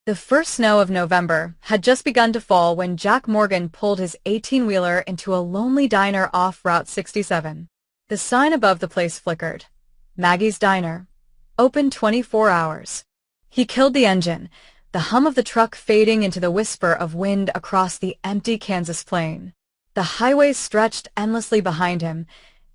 The first snow of November had just begun to fall when Jack Morgan pulled his 18-wheeler into a lonely diner off Route 67. The sign above the place flickered. Maggie's Diner. Open 24 hours. He killed the engine, the hum of the truck fading into the whisper of wind across the empty Kansas plain. The highway stretched endlessly behind him,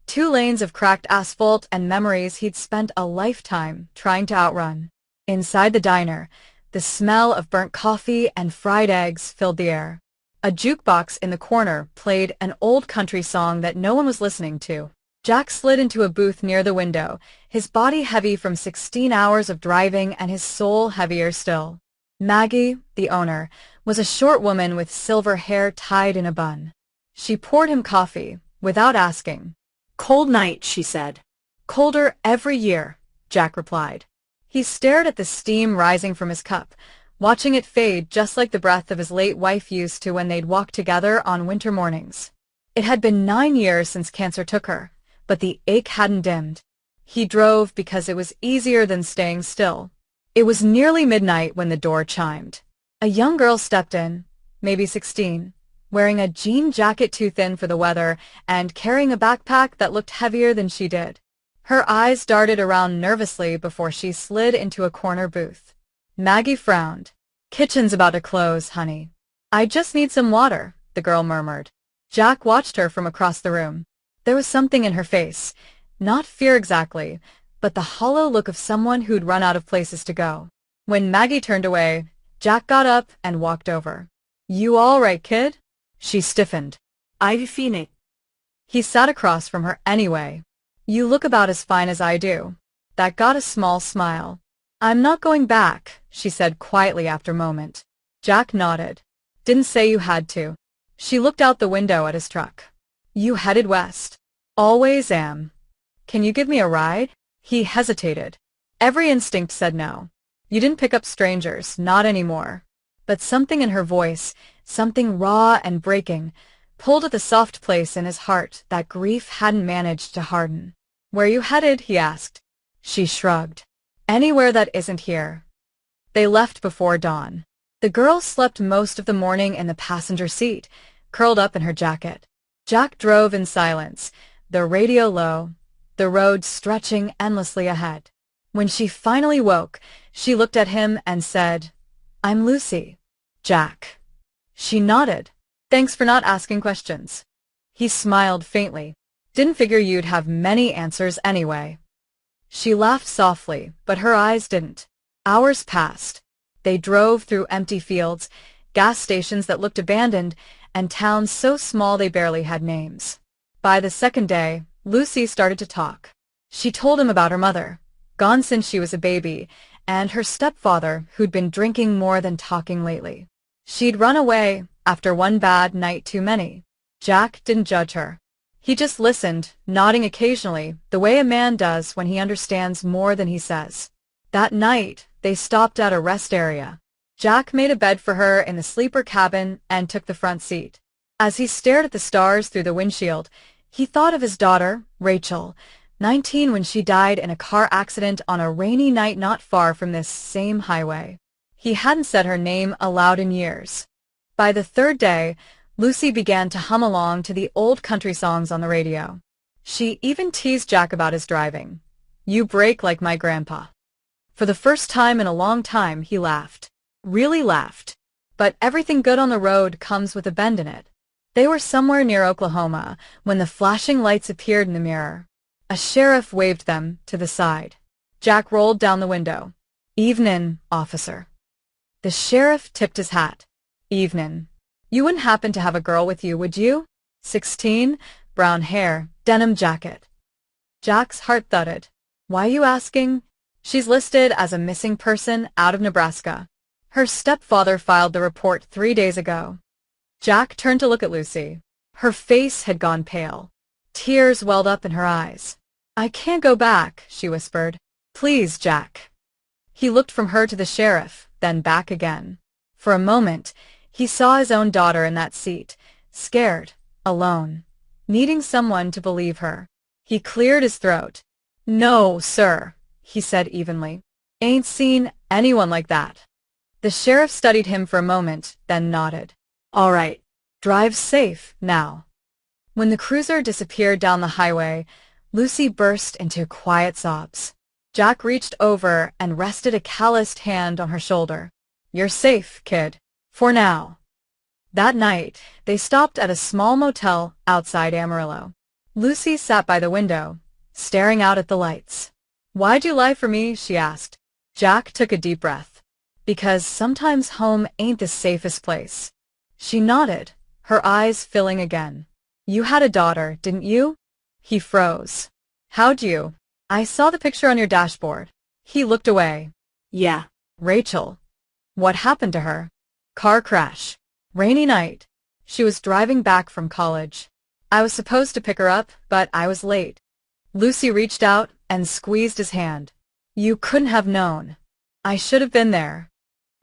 2 lanes of cracked asphalt and memories he'd spent a lifetime trying to outrun. Inside the diner, the smell of burnt coffee and fried eggs filled the air. A jukebox in the corner played an old country song that no one was listening to. Jack slid into a booth near the window, his body heavy from 16 hours of driving and his soul heavier still. Maggie, the owner, was a short woman with silver hair tied in a bun. She poured him coffee, without asking. "Cold night," she said. "Colder every year," Jack replied. He stared at the steam rising from his cup, watching it fade just like the breath of his late wife used to when they'd walk together on winter mornings. It had been 9 years since cancer took her, but the ache hadn't dimmed. He drove because it was easier than staying still. It was nearly midnight when the door chimed. A young girl stepped in, maybe 16, wearing a jean jacket too thin for the weather and carrying a backpack that looked heavier than she did. Her eyes darted around nervously before she slid into a corner booth. Maggie frowned. "Kitchen's about to close, honey." "I just need some water," the girl murmured. Jack watched her from across the room. There was something in her face, not fear exactly, but the hollow look of someone who'd run out of places to go. When Maggie turned away, Jack got up and walked over. "You all right, kid?" She stiffened. "I've Phoenix." He sat across from her anyway. "You look about as fine as I do." That got a small smile. "I'm not going back," she said quietly after a moment. Jack nodded. "Didn't say you had to." She looked out the window at his truck. "You headed west?" "Always am." "Can you give me a ride?" He hesitated. Every instinct said no. You didn't pick up strangers, not anymore. But something in her voice, something raw and breaking, pulled at the soft place in his heart that grief hadn't managed to harden. "Where you headed?" he asked. She shrugged. "Anywhere that isn't here." They left before dawn. The girl slept most of the morning in the passenger seat, curled up in her jacket. Jack drove in silence, the radio low, the road stretching endlessly ahead. When she finally woke, she looked at him and said, "I'm Lucy." "Jack." She nodded. "Thanks for not asking questions." He smiled faintly. "Didn't figure you'd have many answers anyway." She laughed softly, but her eyes didn't. Hours passed. They drove through empty fields, gas stations that looked abandoned, and towns so small they barely had names. By the second day, Lucy started to talk. She told him about her mother, gone since she was a baby, and her stepfather who'd been drinking more than talking lately. She'd run away after one bad night too many. Jack didn't judge her. He just listened, nodding occasionally, the way a man does when he understands more than he says. That night, they stopped at a rest area. Jack made a bed for her in the sleeper cabin and took the front seat. As he stared at the stars through the windshield, he thought of his daughter, Rachel, 19 when she died in a car accident on a rainy night not far from this same highway. He hadn't said her name aloud in years. By the third day, Lucy began to hum along to the old country songs on the radio. She even teased Jack about his driving. "You brake like my grandpa." For the first time in a long time, he laughed. Really laughed. But everything good on the road comes with a bend in it. They were somewhere near Oklahoma when the flashing lights appeared in the mirror. A sheriff waved them to the side. Jack rolled down the window. "Evenin', officer." The sheriff tipped his hat. "Evenin'. You wouldn't happen to have a girl with you, would you? 16, brown hair, denim jacket." Jack's heart thudded. "Why you asking?" "She's listed as a missing person out of Nebraska. Her stepfather filed the report 3 days ago." Jack turned to look at Lucy. Her face had gone pale. Tears welled up in her eyes. "I can't go back," she whispered. "Please, Jack." He looked from her to the sheriff, then back again. For a moment, he saw his own daughter in that seat, scared, alone, needing someone to believe her. He cleared his throat. "No, sir," he said evenly. "Ain't seen anyone like that." The sheriff studied him for a moment, then nodded. All right. Drive safe, now. When the cruiser disappeared down the highway, Lucy burst into quiet sobs. Jack reached over and rested a calloused hand on her shoulder. You're safe, kid. For now. That night, they stopped at a small motel outside Amarillo. Lucy sat by the window, staring out at the lights. Why'd you lie for me? She asked. Jack took a deep breath. Because sometimes home ain't the safest place. She nodded, her eyes filling again. You had a daughter, didn't you? He froze. How'd you? I saw the picture on your dashboard. He looked away. Yeah. Rachel. What happened to her? Car crash. Rainy night. She was driving back from college. I was supposed to pick her up, but I was late. Lucy reached out and squeezed his hand. You couldn't have known. I should have been there.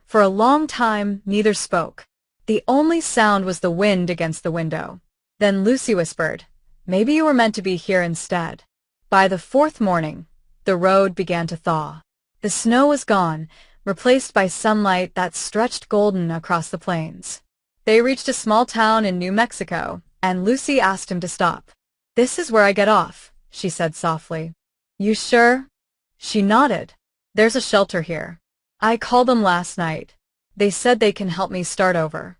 For a long time, neither spoke. The only sound was the wind against the window. Then Lucy whispered, maybe you were meant to be here instead. By the fourth morning, the road began to thaw. The snow was gone, replaced by sunlight that stretched golden across the plains. They reached a small town in New Mexico, and Lucy asked him to stop. This is where I get off, she said softly. You sure? She nodded. There's a shelter here. I called them last night. They said they can help me start over.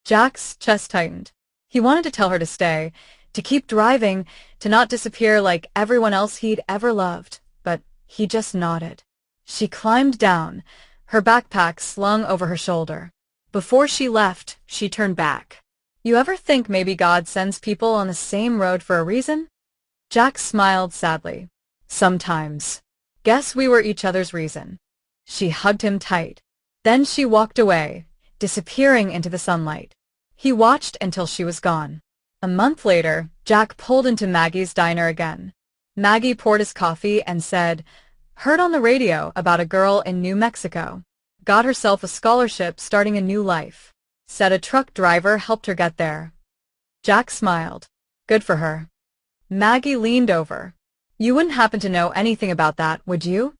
Jack's chest tightened. He wanted to tell her to stay, to keep driving, to not disappear like everyone else he'd ever loved, but he just nodded. She climbed down, her backpack slung over her shoulder. Before she left, she turned back. You ever think maybe God sends people on the same road for a reason? Jack smiled sadly. Sometimes. Guess we were each other's reason. She hugged him tight. Then she walked away, disappearing into the sunlight. He watched until she was gone. A month later, Jack pulled into Maggie's diner again. Maggie poured his coffee and said, heard on the radio about a girl in New Mexico. Got herself a scholarship starting a new life. Said a truck driver helped her get there. Jack smiled. Good for her. Maggie leaned over. You wouldn't happen to know anything about that, would you?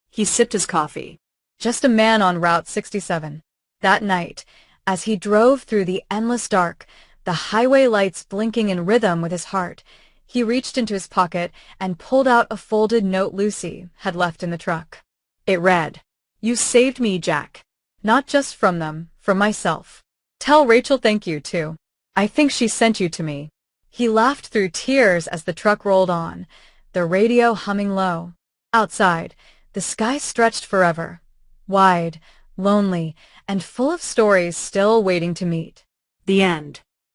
He sipped his coffee. Just a man on Route 67. That night, as he drove through the endless dark, the highway lights blinking in rhythm with his heart, he reached into his pocket and pulled out a folded note Lucy had left in the truck. It read, You saved me, Jack. Not just from them, from myself. Tell Rachel thank you, too. I think she sent you to me. He laughed through tears as the truck rolled on, the radio humming low. Outside, the sky stretched forever, wide, lonely, and full of stories still waiting to meet. The end.